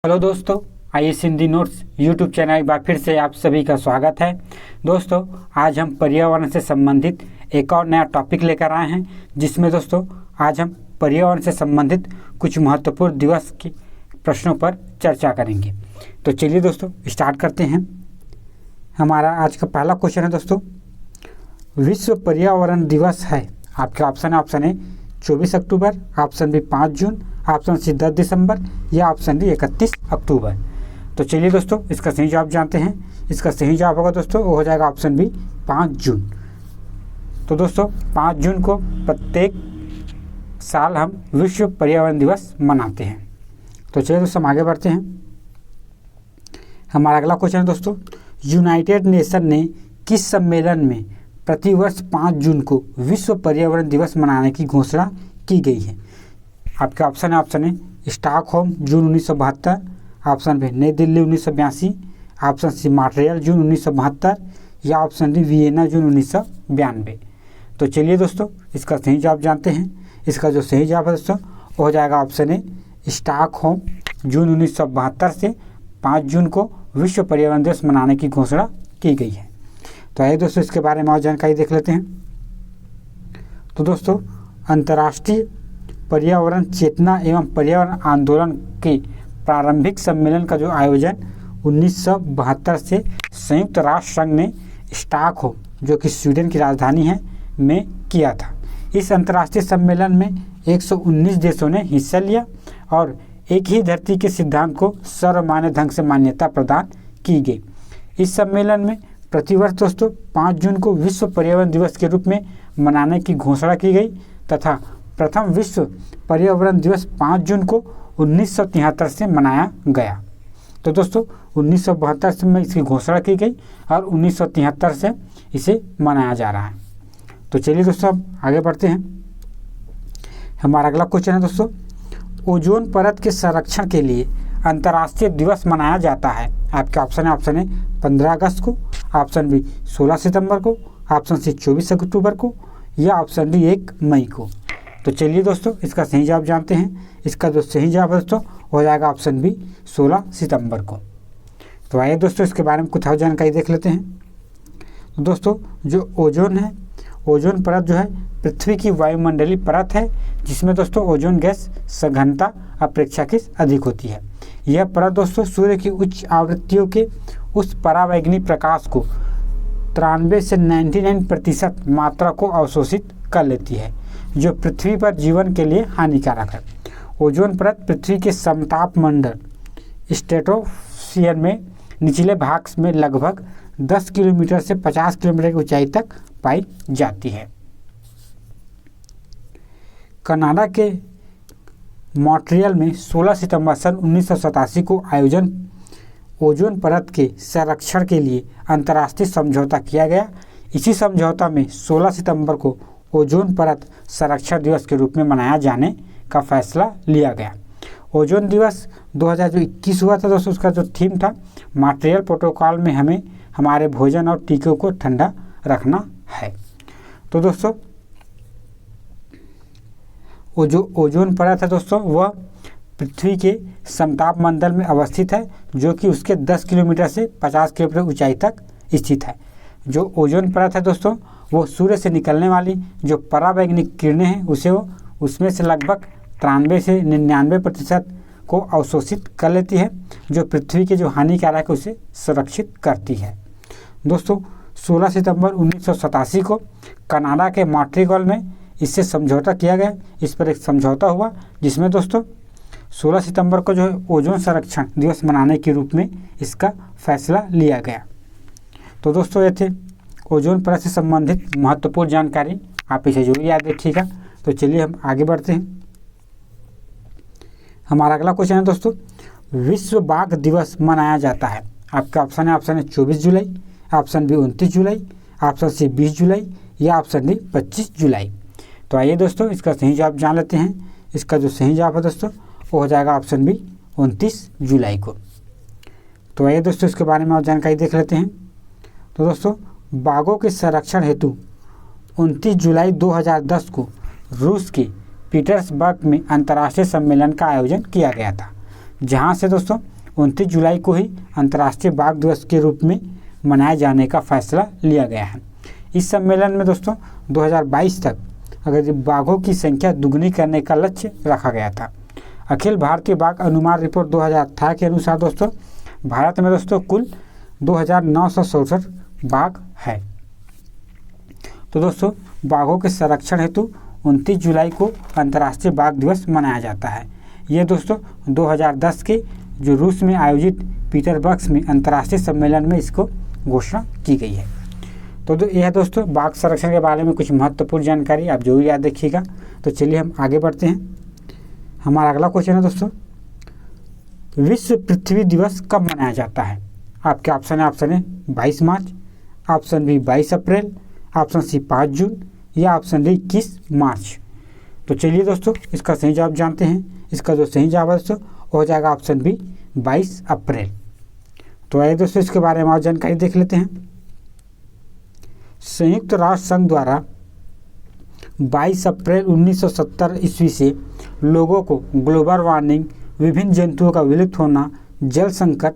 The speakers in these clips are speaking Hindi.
हेलो दोस्तों, IAS Hindi notes YouTube channel एक बार फिर से आप सभी का स्वागत है। दोस्तों, आज हम पर्यावरण से संबंधित एक और नया टॉपिक लेकर आए हैं, जिसमें दोस्तों आज हम पर्यावरण से संबंधित कुछ महत्वपूर्ण दिवस के प्रश्नों पर चर्चा करेंगे। तो चलिए दोस्तों स्टार्ट करते हैं। हमारा आज का पहला क्वेश्चन है दोस्तों, विश्व पर्यावरण दिवस है। आपके ऑप्शन है 24 अक्टूबर, ऑप्शन बी 5 जून, ऑप्शन सी 10 दिसंबर या ऑप्शन डी 31 अक्टूबर। तो चलिए दोस्तों इसका सही जवाब जानते हैं। इसका सही जवाब होगा दोस्तों, वो हो जाएगा ऑप्शन बी 5 जून। तो दोस्तों 5 जून को प्रत्येक साल हम विश्व पर्यावरण दिवस मनाते हैं। तो चलिए दोस्तों हम आगे बढ़ते हैं। हमारा अगला क्वेश्चन है दोस्तों, यूनाइटेड नेशन ने किस सम्मेलन में प्रतिवर्ष 5 जून को विश्व पर्यावरण दिवस मनाने की घोषणा की गई है। आपके ऑप्शन है स्टॉकहोम जून 1972, ऑप्शन बी नई दिल्ली 1982, ऑप्शन सी मॉन्ट्रियल जून 1972 या ऑप्शन डी वियना जून 1992। तो चलिए दोस्तों इसका सही जवाब जानते हैं। इसका जो सही जवाब है दोस्तों वो हो जाएगा ऑप्शन ए स्टॉकहोम जून 1972 से 5 जून को विश्व पर्यावरण दिवस मनाने की घोषणा की गई है। तो आइए दोस्तों इसके बारे में और जानकारी देख लेते हैं। तो दोस्तों अंतर्राष्ट्रीय पर्यावरण चेतना एवं पर्यावरण आंदोलन के प्रारंभिक सम्मेलन का जो आयोजन 1972 से संयुक्त राष्ट्र संघ ने स्टॉकहोम, जो कि स्वीडन की राजधानी है, में किया था। इस अंतर्राष्ट्रीय सम्मेलन में 119 देशों ने हिस्सा लिया और एक ही धरती के सिद्धांत को सर्वमान्य ढंग से मान्यता प्रदान की गई। इस सम्मेलन में प्रतिवर्ष दोस्तों 5 जून को विश्व पर्यावरण दिवस के रूप में मनाने की घोषणा की गई तथा प्रथम विश्व पर्यावरण दिवस 5 जून को 1973 से मनाया गया। तो दोस्तों 1972 में इसकी घोषणा की गई और 1973 से इसे मनाया जा रहा है। तो चलिए दोस्तों अब आगे बढ़ते हैं। हमारा अगला क्वेश्चन है दोस्तों, ओजोन परत के संरक्षण के लिए अंतर्राष्ट्रीय दिवस मनाया जाता है। आपके ऑप्शन है 15 अगस्त को, ऑप्शन बी 16 सितंबर को, ऑप्शन सी 24 अक्टूबर को या ऑप्शन डी 1 मई को। तो चलिए दोस्तों इसका सही जवाब जानते हैं। इसका जो सही जवाब है दोस्तों हो जाएगा ऑप्शन बी 16 सितंबर को। तो आइए दोस्तों इसके बारे में कुछ और जानकारी देख लेते हैं। तो दोस्तों जो ओजोन है, ओजोन परत जो है पृथ्वी की वायुमंडलीय परत है, जिसमें दोस्तों ओजोन गैस सघनता अपेक्षाकृत अधिक होती है। यह परत दोस्तों सूर्य की उच्च आवृत्तियों के उस परावैंगनी प्रकाश को 93 से 99% मात्रा को अवशोषित कर लेती है, जो पृथ्वी पर जीवन के लिए हानिकारक है। ओजोन परत पृथ्वी के समताप मंडल स्ट्रेटोस्फीयर में निचले भाग में लगभग 10 किलोमीटर से 50 किलोमीटर की ऊंचाई तक पाई जाती है। कनाडा के मॉन्ट्रियल में 16 सितंबर सन 1987 को आयोजन ओजोन परत के संरक्षण के लिए अंतर्राष्ट्रीय समझौता किया गया। इसी समझौता में 16 सितंबर को ओजोन परत संरक्षण दिवस के रूप में मनाया जाने का फैसला लिया गया। ओजोन दिवस 2021 हुआ था दोस्तों। उसका जो थीम था मॉन्ट्रियल प्रोटोकॉल में हमें हमारे भोजन और टीकों को ठंडा रखना है। तो दोस्तों जो ओजोन परत है दोस्तों वह पृथ्वी के समताप मंडल में अवस्थित है, जो कि उसके 10 किलोमीटर से 50 किलोमीटर ऊंचाई तक स्थित है। जो ओजोन परत है दोस्तों वो सूर्य से निकलने वाली जो परावैंगनिक किरणें हैं उसे वो उसमें से लगभग 93 से 99% को अवशोषित कर लेती है, जो पृथ्वी के जो हानिकारक है उसे सुरक्षित करती है। दोस्तों 16 सितंबर 1987 को कनाडा के मॉन्ट्रियल में इससे समझौता किया गया। इस पर एक समझौता हुआ जिसमें दोस्तों 16 सितंबर को जो है ओजोन संरक्षण दिवस मनाने के रूप में इसका फैसला लिया गया। तो दोस्तों ये थे ओजोन परत से संबंधित महत्वपूर्ण जानकारी, आप इसे जरूर याद रखिएगा। तो चलिए हम आगे बढ़ते हैं। हमारा अगला क्वेश्चन है दोस्तों, विश्व बाघ दिवस मनाया जाता है। आपका ऑप्शन है 24 जुलाई, ऑप्शन बी 29 जुलाई, ऑप्शन सी 20 जुलाई या ऑप्शन डी 25 जुलाई। तो आइए दोस्तों इसका सही जवाब जान लेते हैं। इसका जो सही जवाब है दोस्तों वो हो जाएगा ऑप्शन बी 29 जुलाई को। तो आइए दोस्तों इसके बारे में और जानकारी देख लेते हैं। तो दोस्तों बाघों के संरक्षण हेतु 29 जुलाई 2010 को रूस के पीटर्सबर्ग में अंतर्राष्ट्रीय सम्मेलन का आयोजन किया गया था, जहां से दोस्तों 29 जुलाई को ही अंतर्राष्ट्रीय बाघ दिवस के रूप में मनाए जाने का फैसला लिया गया है। इस सम्मेलन में दोस्तों 2022 तक अगर बाघों की संख्या दुगनी करने का लक्ष्य रखा गया था। अखिल भारतीय बाघ अनुमान रिपोर्ट 2018 के अनुसार दोस्तों भारत में दोस्तों कुल 2967 बाघ है। तो दोस्तों बाघों के संरक्षण हेतु 29 जुलाई को अंतर्राष्ट्रीय बाघ दिवस मनाया जाता है। ये दोस्तों 2010 के जो रूस में आयोजित पीटरबर्ग में अंतर्राष्ट्रीय सम्मेलन में इसको घोषणा की गई है। तो यह दोस्तों बाघ संरक्षण के बारे में कुछ महत्वपूर्ण जानकारी आप जरूर याद रखिएगा। तो चलिए हम आगे बढ़ते हैं। हमारा अगला क्वेश्चन है दोस्तों, विश्व पृथ्वी दिवस कब मनाया जाता है? आपके ऑप्शन है 22 मार्च, ऑप्शन बी 22 अप्रैल, ऑप्शन सी 5 जून या ऑप्शन डी 21 मार्च। तो चलिए दोस्तों इसका सही जवाब जानते हैं। इसका जो सही जवाब है दोस्तों हो जाएगा ऑप्शन बी 22 अप्रैल। तो आइए दोस्तों इसके बारे में और जानकारी देख लेते हैं। संयुक्त राष्ट्र संघ द्वारा 22 अप्रैल 1970 ईस्वी से लोगों को ग्लोबल वार्मिंग, विभिन्न जंतुओं का विलुप्त होना, जल संकट,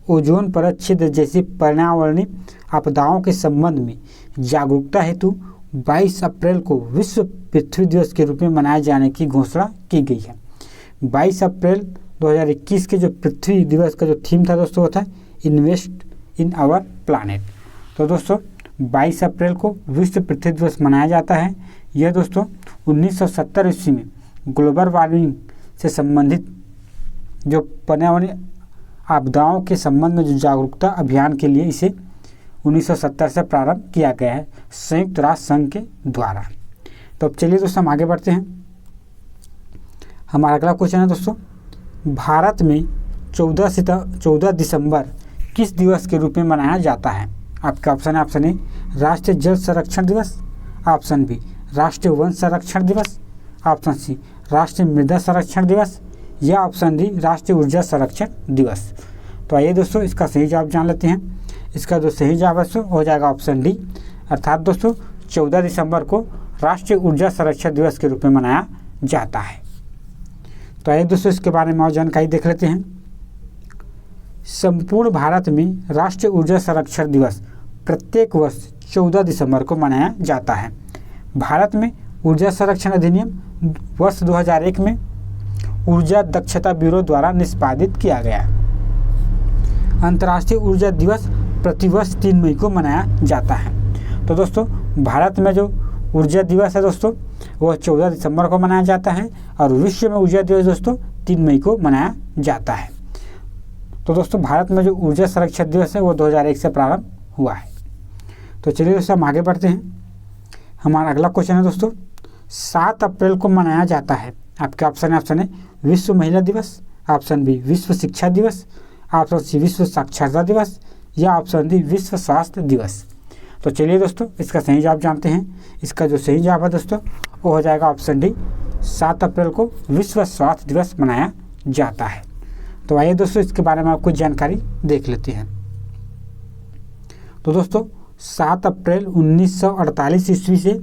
ओजोन परत छिद्र जैसी पर्यावरणीय आपदाओं के संबंध में जागरूकता हेतु 22 अप्रैल को विश्व पृथ्वी दिवस के रूप में मनाए जाने की घोषणा की गई है। 22 अप्रैल 2021 के जो पृथ्वी दिवस का जो थीम था दोस्तों वो था इन्वेस्ट इन आवर प्लानेट। तो दोस्तों 22 अप्रैल को विश्व पृथ्वी दिवस मनाया जाता है। यह दोस्तों 1970 ईस्वी में ग्लोबल वार्मिंग से संबंधित जो पर्यावरणीय आपदाओं के संबंध में जो जागरूकता अभियान के लिए इसे 1970 से प्रारंभ किया गया है संयुक्त राष्ट्र संघ के द्वारा। तो अब चलिए दोस्तों हम आगे बढ़ते हैं। हमारा अगला क्वेश्चन है दोस्तों, भारत में 14 दिसंबर किस दिवस के रूप में मनाया जाता है? आपका ऑप्शन ए राष्ट्रीय जल संरक्षण दिवस, ऑप्शन बी राष्ट्रीय वन संरक्षण दिवस, ऑप्शन सी राष्ट्रीय मृदा संरक्षण दिवस या ऑप्शन डी राष्ट्रीय ऊर्जा संरक्षण दिवस। तो आइए दोस्तों इसका सही जवाब जान लेते हैं। इसका जो सही जवाब है हो जाएगा ऑप्शन डी, अर्थात दोस्तों 14 दिसंबर को राष्ट्रीय ऊर्जा संरक्षण दिवस के रूप में मनाया जाता है। तो आइए दोस्तों इसके बारे में और जानकारी देख लेते हैं। संपूर्ण भारत में राष्ट्रीय ऊर्जा संरक्षण दिवस प्रत्येक वर्ष 14 दिसंबर को मनाया जाता है। भारत में ऊर्जा संरक्षण अधिनियम वर्ष 2001 में ऊर्जा दक्षता ब्यूरो द्वारा निष्पादित किया गया। अंतर्राष्ट्रीय ऊर्जा दिवस प्रतिवर्ष 3 मई को मनाया जाता है। तो दोस्तों भारत में जो ऊर्जा दिवस है दोस्तों वह 14 दिसंबर को मनाया जाता है और विश्व में ऊर्जा दिवस दोस्तों 3 मई को मनाया जाता है। तो दोस्तों भारत में जो ऊर्जा संरक्षण दिवस है वो 2001 से प्रारंभ हुआ है। तो चलिए दोस्तों हम आगे बढ़ते हैं। हमारा अगला क्वेश्चन है दोस्तों, 7 अप्रैल को मनाया जाता है। आपके ऑप्शन है विश्व महिला दिवस, ऑप्शन बी विश्व शिक्षा दिवस, ऑप्शन सी विश्व साक्षरता दिवस या ऑप्शन डी विश्व स्वास्थ्य दिवस। तो चलिए दोस्तों इसका सही जवाब जानते हैं। इसका जो सही जवाब है दोस्तों वो हो जाएगा ऑप्शन डी, 7 अप्रैल को विश्व स्वास्थ्य दिवस मनाया जाता है। तो आइए दोस्तों इसके बारे में आप कुछ जानकारी देख लेते हैं। तो दोस्तों 7 अप्रैल 1948 ईस्वी से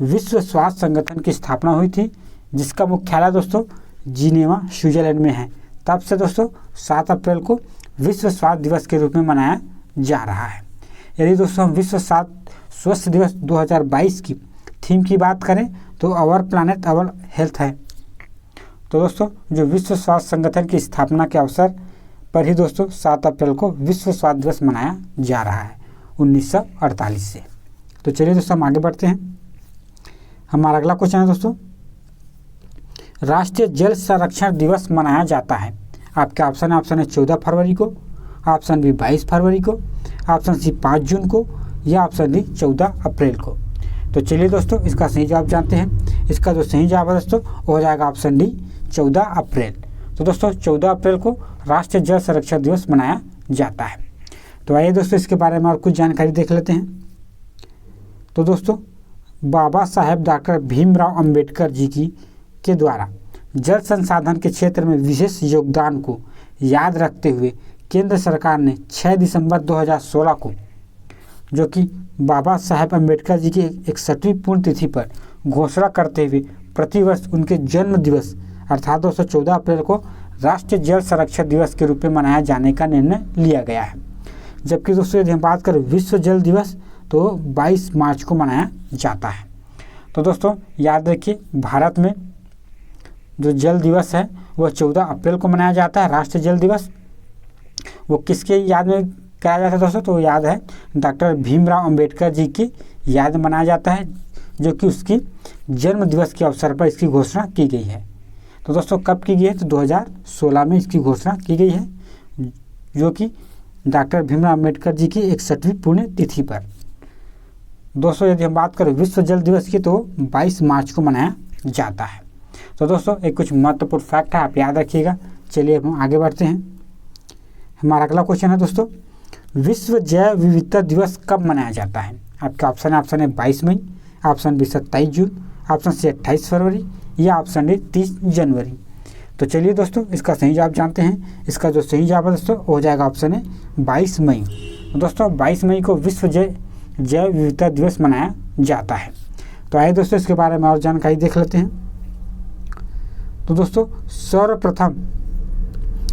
विश्व स्वास्थ्य संगठन की स्थापना हुई थी, जिसका मुख्यालय दोस्तों जिनेवा स्विट्जरलैंड में है। तब से दोस्तों 7 अप्रैल को विश्व स्वास्थ्य दिवस के रूप में मनाया जा रहा है। यदि दोस्तों हम विश्व स्वास्थ्य दिवस 2022 की थीम की बात करें तो आवर प्लानेट आवर हेल्थ है। तो दोस्तों जो विश्व स्वास्थ्य संगठन की स्थापना के अवसर पर ही दोस्तों 7 अप्रैल को विश्व स्वास्थ्य दिवस मनाया जा रहा है 1948 से। तो चलिए दोस्तों हम आगे बढ़ते हैं। हमारा अगला क्वेश्चन है दोस्तों, राष्ट्रीय जल संरक्षण दिवस मनाया जाता है। आपके ऑप्शन है 14 फरवरी को, ऑप्शन बी 22 फरवरी को, ऑप्शन सी 5 जून को या ऑप्शन डी 14 अप्रैल को। तो चलिए दोस्तों इसका सही जवाब जानते हैं। इसका जो सही जवाब है दोस्तों वो हो जाएगा ऑप्शन डी 14 अप्रैल। तो दोस्तों 14 अप्रैल को राष्ट्रीय जल संरक्षण दिवस मनाया जाता है। तो आइए दोस्तों इसके बारे में और कुछ जानकारी देख लेते हैं। तो दोस्तों बाबा साहेब डॉक्टर भीमराव अंबेडकर जी के द्वारा जल संसाधन के क्षेत्र में विशेष योगदान को याद रखते हुए केंद्र सरकार ने 6 दिसंबर 2016 को, जो कि बाबा साहेब अंबेडकर जी की 61वीं पुण्यतिथि पर घोषणा करते हुए प्रतिवर्ष उनके जन्म दिवस अर्थात 14 अप्रैल को राष्ट्रीय जल संरक्षण दिवस के रूप में मनाया जाने का निर्णय लिया गया है। जबकि दोस्तों यदि हम बात करें विश्व जल दिवस तो 22 मार्च को मनाया जाता है। तो दोस्तों याद रखिए, भारत में जो जल दिवस है वह 14 अप्रैल को मनाया जाता है। राष्ट्रीय जल दिवस वो किसके याद में कराया जाता है दोस्तों? तो याद है डॉक्टर भीमराव अंबेडकर जी की याद में मनाया जाता है, जो कि उसकी जन्म दिवस के अवसर पर इसकी घोषणा की गई है। तो दोस्तों कब की गई है? तो 2016 में इसकी घोषणा की गई है, जो कि डॉक्टर भीमराव अंबेडकर जी की 61वीं पुण्यतिथि पर। दोस्तों यदि हम बात करें विश्व जल दिवस की तो 22 मार्च को मनाया जाता है। तो दोस्तों एक कुछ महत्वपूर्ण फैक्ट है, आप याद रखिएगा। चलिए हम आगे बढ़ते हैं। हमारा अगला क्वेश्चन है दोस्तों, विश्व जैव विविधता दिवस कब मनाया जाता है? आपका ऑप्शन है 22 मई, ऑप्शन बी 27 जून, ऑप्शन सी 28 फरवरी या ऑप्शन डी 30 जनवरी। तो चलिए दोस्तों इसका सही जवाब जानते हैं। इसका जो सही जवाब है दोस्तों हो जाएगा ऑप्शन है 22 मई। तो दोस्तों 22 मई को विश्व जैव विविधता दिवस मनाया जाता है। तो आइए दोस्तों इसके बारे में और जानकारी देख लेते हैं। तो दोस्तों सर्वप्रथम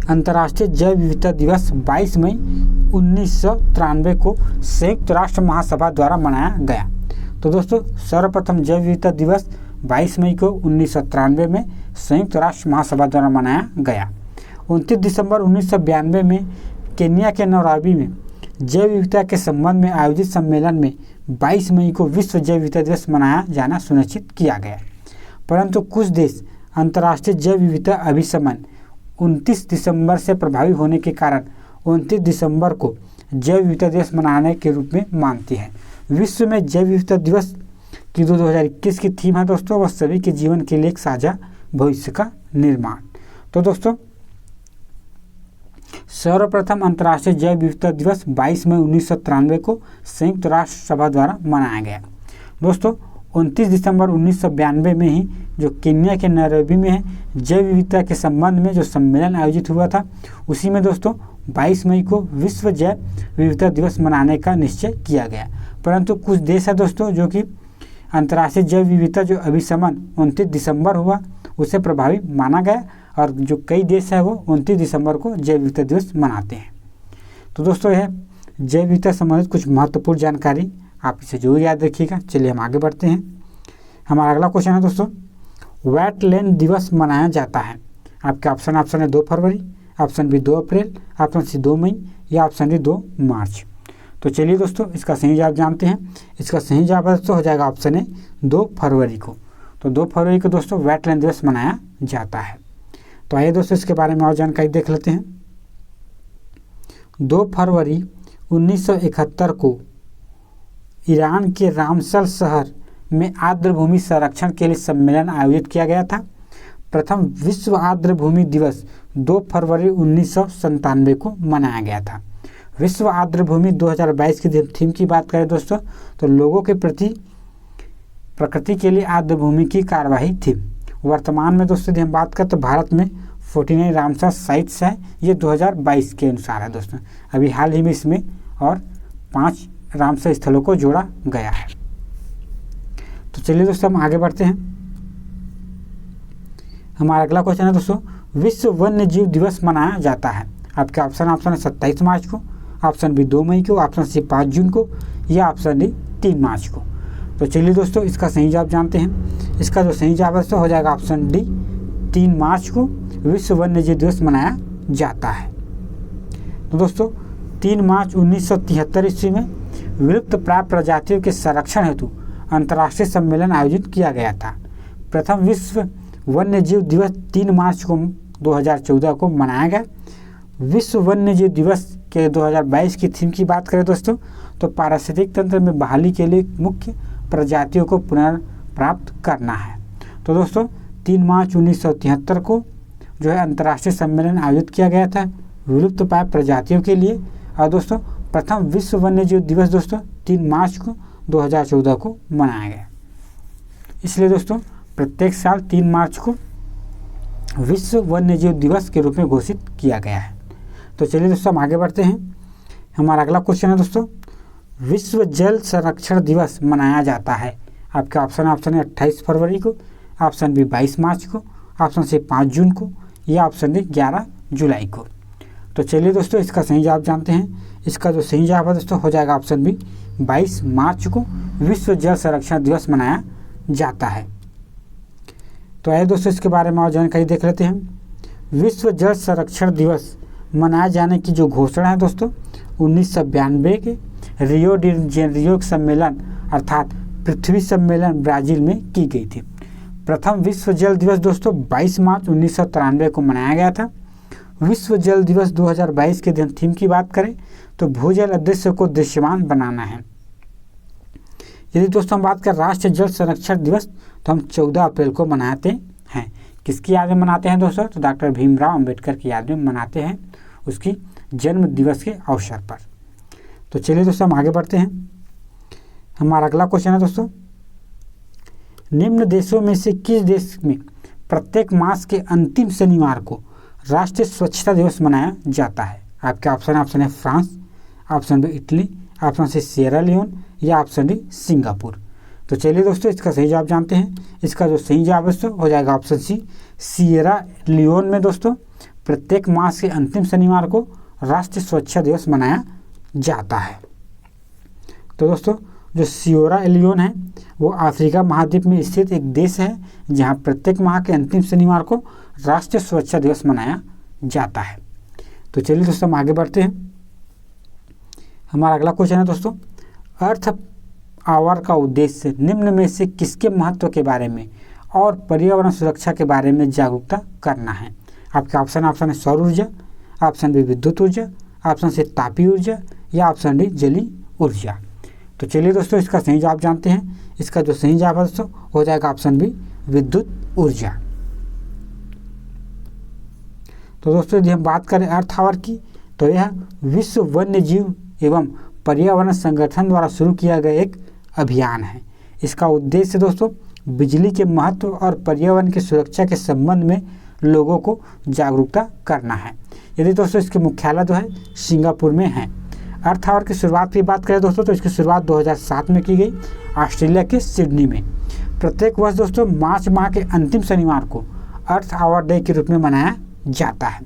अंतर्राष्ट्रीय जैव विविधता दिवस 22 मई 1993 को संयुक्त राष्ट्र महासभा द्वारा मनाया गया। तो दोस्तों सर्वप्रथम जैव विविधता दिवस 22 मई को 1993 में संयुक्त राष्ट्र महासभा द्वारा मनाया गया। 29 दिसंबर 1992 में केन्या के नैरोबी में जैव विविधता के संबंध में आयोजित सम्मेलन में 22 मई को विश्व जैव विविधता दिवस मनाया जाना सुनिश्चित किया गया। परंतु कुछ देश अंतर्राष्ट्रीय जैव विविधता अभिसमन 29 दिसंबर से प्रभावी होने के कारण 29 दिसंबर को जैव विविधता दिवस मनाने के रूप में मानती है। विश्व में जैव विविधता दिवस की 2021 की थीम है दोस्तों वह सभी के जीवन के लिए एक साझा भविष्य का निर्माण। तो दोस्तों सर्वप्रथम अंतर्राष्ट्रीय जैव विविधता दिवस 22 मई 1993 को संयुक्त राष्ट्र सभा द्वारा मनाया गया। दोस्तों 29 दिसंबर 1992 में ही जो केन्या के नैरोबी में है जैव विविधता के संबंध में जो सम्मेलन आयोजित हुआ था, उसी में दोस्तों 22 मई को विश्व जैव विविधता दिवस मनाने का निश्चय किया गया। परंतु कुछ देश है दोस्तों जो कि अंतर्राष्ट्रीय जैव विविधता जो अभिसमन 29 दिसंबर हुआ उसे प्रभावी माना गया, और जो कई देश है वो 29 दिसंबर को जैव विविधता दिवस मनाते हैं। तो दोस्तों यह जैव विविधता संबंधित कुछ महत्वपूर्ण जानकारी आप इसे जरूर याद रखिएगा। चलिए हम आगे बढ़ते हैं। हमारा अगला क्वेश्चन है दोस्तों, वेटलैंड दिवस मनाया जाता है। आपके ऑप्शन है 2 फरवरी, ऑप्शन बी 2 अप्रैल, ऑप्शन सी 2 मई या ऑप्शन डी 2 मार्च। तो चलिए दोस्तों इसका सही जवाब जानते हैं। इसका सही जवाब दोस्तों हो जाएगा ऑप्शन है 2 फरवरी को। तो 2 फरवरी को दोस्तों वेटलैंड दिवस मनाया जाता है। तो आइए दोस्तों इसके बारे में और जानकारी देख लेते हैं। 2 फरवरी 1971 को ईरान के रामसल शहर में आर्द्रभूमि संरक्षण के लिए सम्मेलन आयोजित किया गया था। प्रथम विश्व आर्द्रभूमि दिवस 2 फरवरी 1997 को मनाया गया था। विश्व आर्द्रभूमि 2022 की थीम की बात करें दोस्तों तो लोगों के प्रति प्रकृति के लिए आर्द्रभूमि की कार्यवाही थी। वर्तमान में दोस्तों यदि हम बात करें तो भारत में 49 रामसर साइट्स हैं, ये 2022 के अनुसार है दोस्तों। अभी हाल ही में इसमें और 5 रामसर स्थलों को जोड़ा गया है। तो चलिए दोस्तों हम आगे बढ़ते हैं। हमारा अगला क्वेश्चन है दोस्तों, विश्व वन्य जीव दिवस मनाया जाता है। आपके ऑप्शन है 27 मार्च को, ऑप्शन बी 2 मई को, ऑप्शन सी 5 जून को या ऑप्शन डी 3 मार्च को। तो चलिए दोस्तों इसका सही जवाब जानते हैं। इसका जो सही जवाब है हो जाएगा ऑप्शन डी 3 मार्च को विश्व वन्य जीव दिवस मनाया जाता है। तो दोस्तों 3 मार्च 1973 ईस्वी में विलुप्त प्राप्त प्रजातियों के संरक्षण हेतु अंतर्राष्ट्रीय सम्मेलन आयोजित किया गया था। प्रथम विश्व वन्य जीव दिवस 3 मार्च को 2014 को मनाया गया। विश्व वन्य जीव दिवस के 2022 की थीम की बात करें दोस्तों तो पारिस्थितिक तंत्र में बहाली के लिए मुख्य प्रजातियों को पुनर्प्राप्त करना है। तो दोस्तों 3 मार्च 1973 को जो है अंतर्राष्ट्रीय सम्मेलन आयोजित किया गया था विलुप्त प्राप्त प्रजातियों के लिए। और दोस्तों प्रथम विश्व वन्य जीव दिवस दोस्तों 3 मार्च को 2014 को मनाया गया। इसलिए दोस्तों प्रत्येक साल 3 मार्च को विश्व वन्य जीव दिवस के रूप में घोषित किया गया है। तो चलिए दोस्तों हम आगे बढ़ते हैं। हमारा अगला क्वेश्चन है दोस्तों, विश्व जल संरक्षण दिवस मनाया जाता है। आपका ऑप्शन है 28 फरवरी को, ऑप्शन बी 22 मार्च को, ऑप्शन सी 5 जून को या ऑप्शन डी 11 जुलाई को। तो चलिए दोस्तों इसका सही जवाब जानते हैं। इसका जो सही जवाब है दोस्तों हो जाएगा ऑप्शन बी 22 मार्च को विश्व जल संरक्षण दिवस मनाया जाता है। तो आइए दोस्तों इसके बारे में और जानकारी देख लेते हैं। विश्व जल संरक्षण दिवस मनाए जाने की जो घोषणा है दोस्तों 1992 के रियो डी जेनेरियो सम्मेलन अर्थात पृथ्वी सम्मेलन ब्राजील में की गई थी। प्रथम विश्व जल दिवस दोस्तों 22 मार्च 1993 को मनाया गया था। विश्व जल दिवस 2022 के दिन थीम की बात करें तो भूजल अदृश्य को दृश्यमान बनाना है। यदि दोस्तों हम बात करें राष्ट्रीय जल संरक्षण दिवस तो हम 14 अप्रैल को मनाते हैं। किसकी याद में मनाते हैं दोस्तों? तो डॉक्टर भीमराव अंबेडकर की याद में मनाते हैं, उसकी जन्म दिवस के अवसर पर। तो चलिए दोस्तों हम आगे बढ़ते हैं। हमारा अगला क्वेश्चन है दोस्तों, निम्न देशों में से किस देश में प्रत्येक मास के अंतिम शनिवार को राष्ट्रीय स्वच्छता दिवस मनाया जाता है? आपके ऑप्शन है France, option B Italy, option C Sierra Leone या ऑप्शन डी सिंगापुर। तो चलिए दोस्तों इसका सही जवाब जानते हैं। इसका जो सही जवाब है हो जाएगा ऑप्शन सी सिएरा लियोन में दोस्तों प्रत्येक मास के अंतिम शनिवार को राष्ट्रीय स्वच्छता दिवस मनाया जाता है। तो दोस्तों जो सिएरा लियोन है वो अफ्रीका महाद्वीप में स्थित एक देश है जहां प्रत्येक माह के अंतिम शनिवार को राष्ट्रीय स्वच्छता दिवस मनाया जाता है। तो चलिए दोस्तों हम आगे बढ़ते हैं। हमारा अगला क्वेश्चन है दोस्तों, अर्थ आवर का उद्देश्य निम्न में से किसके महत्व के बारे में और पर्यावरण सुरक्षा के बारे में जागरूकता करना है? आपके ऑप्शन है सौर ऊर्जा, ऑप्शन बी विद्युत ऊर्जा, ऑप्शन सी तापीय ऊर्जा या ऑप्शन डी जलीय ऊर्जा। तो चलिए दोस्तों इसका सही जवाब जानते हैं। इसका जो सही जवाब है दोस्तों हो जाएगा ऑप्शन बी विद्युत ऊर्जा। तो दोस्तों यदि हम बात करें अर्थ आवर की तो यह विश्व वन्य जीव एवं पर्यावरण संगठन द्वारा शुरू किया गया एक अभियान है। इसका उद्देश्य दोस्तों बिजली के महत्व और पर्यावरण की सुरक्षा के संबंध में लोगों को जागरूकता करना है। यदि दोस्तों इसके मुख्यालय जो है सिंगापुर में है। अर्थ आवर की शुरुआत की बात करें दोस्तों तो इसकी शुरुआत 2007 में की गई ऑस्ट्रेलिया के सिडनी में। प्रत्येक वर्ष दोस्तों मार्च माह के अंतिम शनिवार को अर्थ आवर डे के रूप में मनाया जाता है।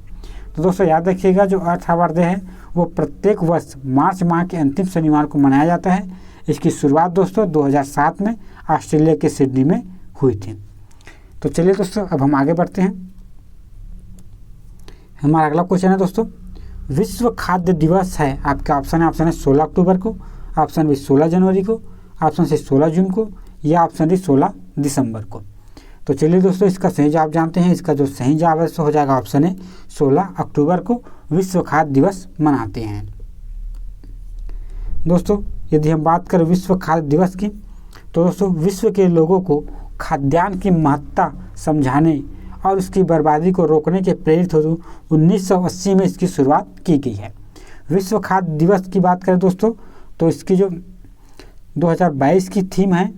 तो दोस्तों याद रखिएगा जो अर्थ आवर डे है वो प्रत्येक वर्ष मार्च माह के अंतिम शनिवार को मनाया जाता है। इसकी शुरुआत दोस्तों 2007 में ऑस्ट्रेलिया के सिडनी में हुई थी। तो चलिए दोस्तों अब हम आगे बढ़ते हैं। हमारा अगला क्वेश्चन है दोस्तों, विश्व खाद्य दिवस है। आपका ऑप्शन है 16 अक्टूबर को, ऑप्शन बी 16 जनवरी को, ऑप्शन सी 16 जून को या ऑप्शन डी 16 दिसंबर को। तो चलिए दोस्तों इसका सही जवाब जानते हैं। इसका जो सही जवाब है हो जाएगा ऑप्शन है 16 अक्टूबर को विश्व खाद्य दिवस मनाते हैं। दोस्तों यदि हम बात करें विश्व खाद्य दिवस की तो दोस्तों विश्व के लोगों को खाद्यान्न की महत्ता समझाने और उसकी बर्बादी को रोकने के प्रेरित हेतु 1980 में इसकी शुरुआत की गई है। विश्व खाद्य दिवस की बात करें दोस्तों तो इसकी जो 2022 की थीम है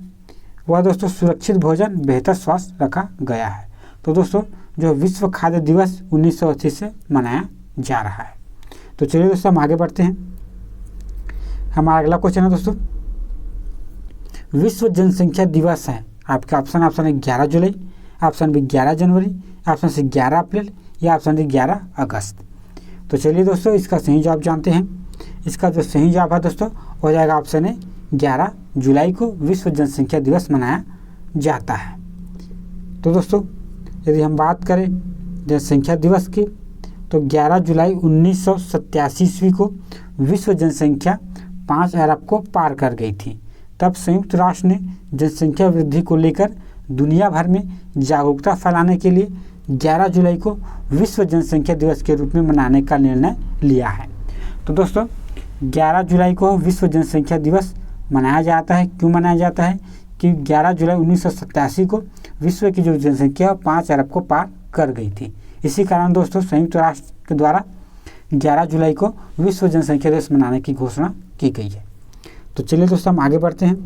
वह दोस्तों सुरक्षित भोजन बेहतर स्वास्थ्य रखा गया है। तो दोस्तों जो विश्व खाद्य दिवस 1980 से मनाया जा रहा है। तो चलिए दोस्तों हम आगे बढ़ते हैं। हमारा अगला क्वेश्चन है दोस्तों, विश्व जनसंख्या दिवस है। आपका ऑप्शन है 11 जुलाई, ऑप्शन बी 11 जनवरी, ऑप्शन सी 11 अप्रैल या ऑप्शन डी 11 अगस्त। तो चलिए दोस्तों इसका सही जवाब जानते हैं। इसका जो सही जवाब है दोस्तों हो जाएगा ऑप्शन है 11 जुलाई को विश्व जनसंख्या दिवस मनाया जाता है। तो दोस्तों यदि हम बात करें जनसंख्या दिवस की तो 11 जुलाई 1987 ईस्वी को विश्व जनसंख्या 5 अरब को पार कर गई थी। तब संयुक्त राष्ट्र ने जनसंख्या वृद्धि को लेकर दुनिया भर में जागरूकता फैलाने के लिए 11 जुलाई को विश्व जनसंख्या दिवस के रूप में मनाने का निर्णय लिया है। तो दोस्तों 11 जुलाई को विश्व जनसंख्या दिवस मनाया जाता है। क्यों मनाया जाता है? कि 11 जुलाई 1987 को विश्व की जो जनसंख्या 5 अरब को पार कर गई थी। इसी कारण दोस्तों संयुक्त राष्ट्र के द्वारा 11 जुलाई को विश्व जनसंख्या दिवस मनाने की घोषणा की गई है। तो चलिए दोस्तों हम आगे बढ़ते हैं।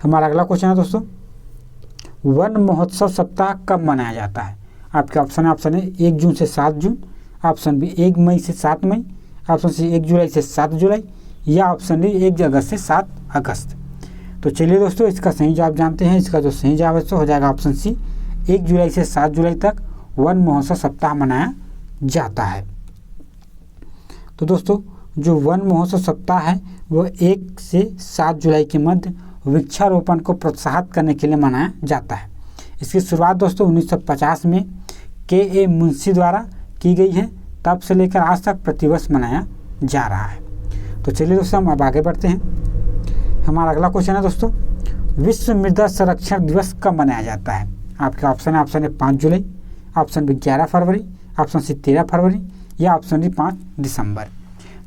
हमारा अगला क्वेश्चन है दोस्तों, वन महोत्सव सप्ताह कब मनाया जाता है? आपके ऑप्शन है 1 जून से 7 जून, ऑप्शन बी 1 मई से 7 मई, ऑप्शन सी 1 जुलाई से 7 जुलाई या ऑप्शन डी 1 अगस्त से 7 अगस्त। तो चलिए दोस्तों इसका सही जवाब जानते हैं। इसका जो सही जवाब है हो जाएगा ऑप्शन सी 1 जुलाई से 7 जुलाई तक वन महोत्सव सप्ताह मनाया जाता है। तो दोस्तों जो वन महोत्सव सप्ताह है वो 1 से 7 जुलाई के मध्य वृक्षारोपण को प्रोत्साहित करने के लिए मनाया जाता है। इसकी शुरुआत दोस्तों 1950 में के मुंशी द्वारा की गई है। तब से लेकर आज तक प्रतिवर्ष मनाया जा रहा है। तो चलिए दोस्तों हम अब आगे बढ़ते हैं। हमारा अगला क्वेश्चन है दोस्तों, विश्व मृदा संरक्षण दिवस कब मनाया जाता है? आपके ऑप्शन है 5 जुलाई, ऑप्शन बी 11 फरवरी, ऑप्शन सी 13 फरवरी या ऑप्शन डी 5 दिसंबर।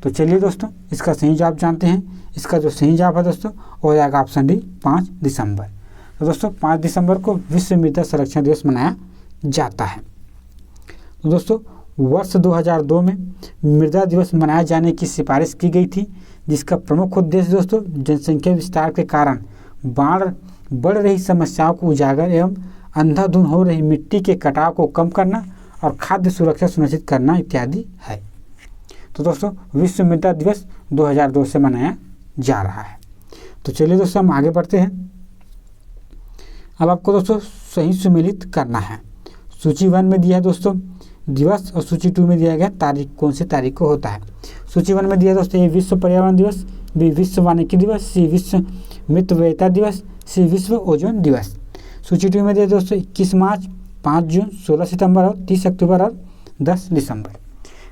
तो चलिए दोस्तों इसका सही जवाब जानते हैं। इसका जो सही जवाब है दोस्तों वो हो जाएगा ऑप्शन डी 5 दिसंबर। तो दोस्तों 5 दिसंबर को विश्व मृदा संरक्षण दिवस मनाया जाता है। तो दोस्तों वर्ष 2002 में मृदा दिवस मनाए जाने की सिफारिश की गई थी, जिसका प्रमुख उद्देश्य दोस्तों जनसंख्या विस्तार के कारण बढ़ रही समस्याओं को उजागर एवं अंधाधुंध हो रही मिट्टी के कटाव को कम करना और खाद्य सुरक्षा सुनिश्चित करना इत्यादि है। तो दोस्तों विश्व मृदा दिवस 2002 से मनाया जा रहा है। तो चलिए दोस्तों हम आगे बढ़ते हैं। अब आपको दोस्तों सही सुमेलित करना है। सूची 1 में दिया है दोस्तों दिवस और सूची 2 में दिया गया तारीख, कौन सी तारीख को होता है। सूची 1 में दिया दोस्तों ए विश्व पर्यावरण दिवस, बी विश्व वानिकी दिवस, सी विश्व मितव्ययिता दिवस, सी विश्व ओजोन दिवस। सूची 2 में दिया दोस्तों 21 मार्च, 5 जून, 16 सितंबर और 30 अक्टूबर और 10 दिसंबर।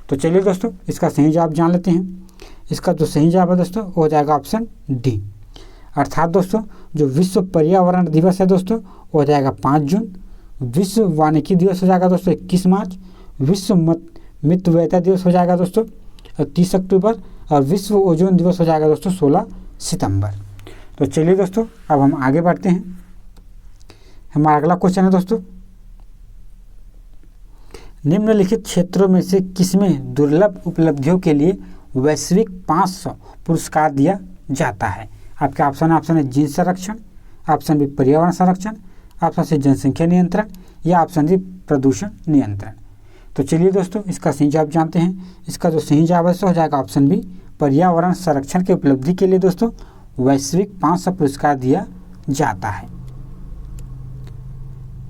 तो चलिए दोस्तों इसका सही जवाब जान लेते हैं। इसका जो सही जवाब है दोस्तों वो हो जाएगा ऑप्शन डी, अर्थात दोस्तों जो विश्व पर्यावरण दिवस है दोस्तों वो हो जाएगा 5 जून, विश्व वानिकी दिवस हो जाएगा दोस्तों 21 मार्च, विश्व मितव्ययिता दिवस हो जाएगा दोस्तों 30 अक्टूबर और विश्व ओजोन दिवस हो जाएगा दोस्तों 16 सितंबर। तो चलिए दोस्तों अब हम आगे बढ़ते हैं। हमारा अगला क्वेश्चन है दोस्तों, निम्नलिखित क्षेत्रों में से किसमें दुर्लभ उपलब्धियों के लिए वैश्विक 500 पुरस्कार दिया जाता है? आपके ऑप्शन है जीन संरक्षण, ऑप्शन बी पर्यावरण संरक्षण, ऑप्शन सी जनसंख्या नियंत्रण या ऑप्शन डी प्रदूषण नियंत्रण। तो चलिए दोस्तों इसका सही जवाब जानते हैं। इसका जो सही जवाब है हो जाएगा ऑप्शन बी पर्यावरण संरक्षण की उपलब्धि के लिए दोस्तों वैश्विक 500 पुरस्कार दिया जाता है।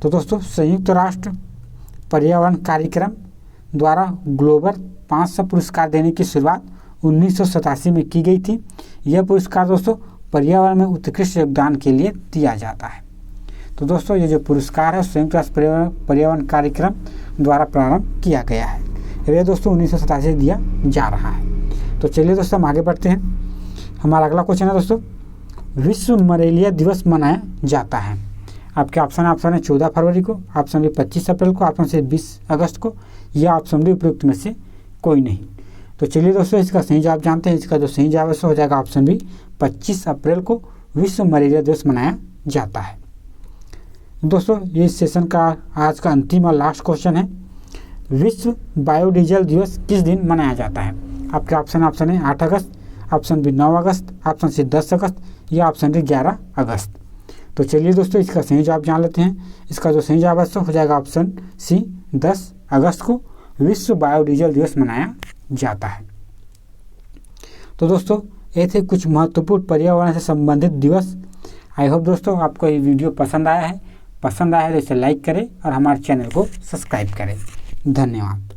तो दोस्तों संयुक्त राष्ट्र पर्यावरण कार्यक्रम द्वारा ग्लोबल 500 पुरस्कार देने की शुरुआत 1987 में की गई थी। यह पुरस्कार दोस्तों पर्यावरण में उत्कृष्ट योगदान के लिए दिया जाता है। तो दोस्तों ये जो पुरस्कार है संयुक्त राष्ट्र पर्यावरण कार्यक्रम द्वारा प्रारंभ किया गया है। यह दोस्तों 1987 से दिया जा रहा है। तो चलिए दोस्तों हम आगे बढ़ते हैं। हमारा अगला क्वेश्चन है दोस्तों, विश्व मलेरिया दिवस मनाया जाता है। आपके ऑप्शन है 14 फरवरी को, ऑप्शन बी 25 अप्रैल को, ऑप्शन सी 20 अगस्त को या ऑप्शन डी उपयुक्त में से कोई नहीं। तो चलिए दोस्तों इसका सही जवाब जानते हैं। इसका जो सही जवाब है हो जाएगा ऑप्शन बी 25 अप्रैल को विश्व मलेरिया दिवस मनाया जाता है। दोस्तों ये सेशन का आज का अंतिम और लास्ट क्वेश्चन है, विश्व बायोडीजल दिवस किस दिन मनाया जाता है? आपके ऑप्शन है 8 अगस्त, ऑप्शन बी 9 अगस्त, ऑप्शन सी 10 अगस्त या ऑप्शन डी 11 अगस्त। तो चलिए दोस्तों इसका सही जवाब जान लेते हैं। इसका जो सही जवाब है हो जाएगा ऑप्शन सी 10 अगस्त को विश्व बायोडीजल दिवस मनाया जाता है। तो दोस्तों ये थे कुछ महत्वपूर्ण पर्यावरण से संबंधित दिवस। आई होप दोस्तों आपको ये वीडियो पसंद आया है तो इसे लाइक करें और हमारे चैनल को सब्सक्राइब करें। धन्यवाद।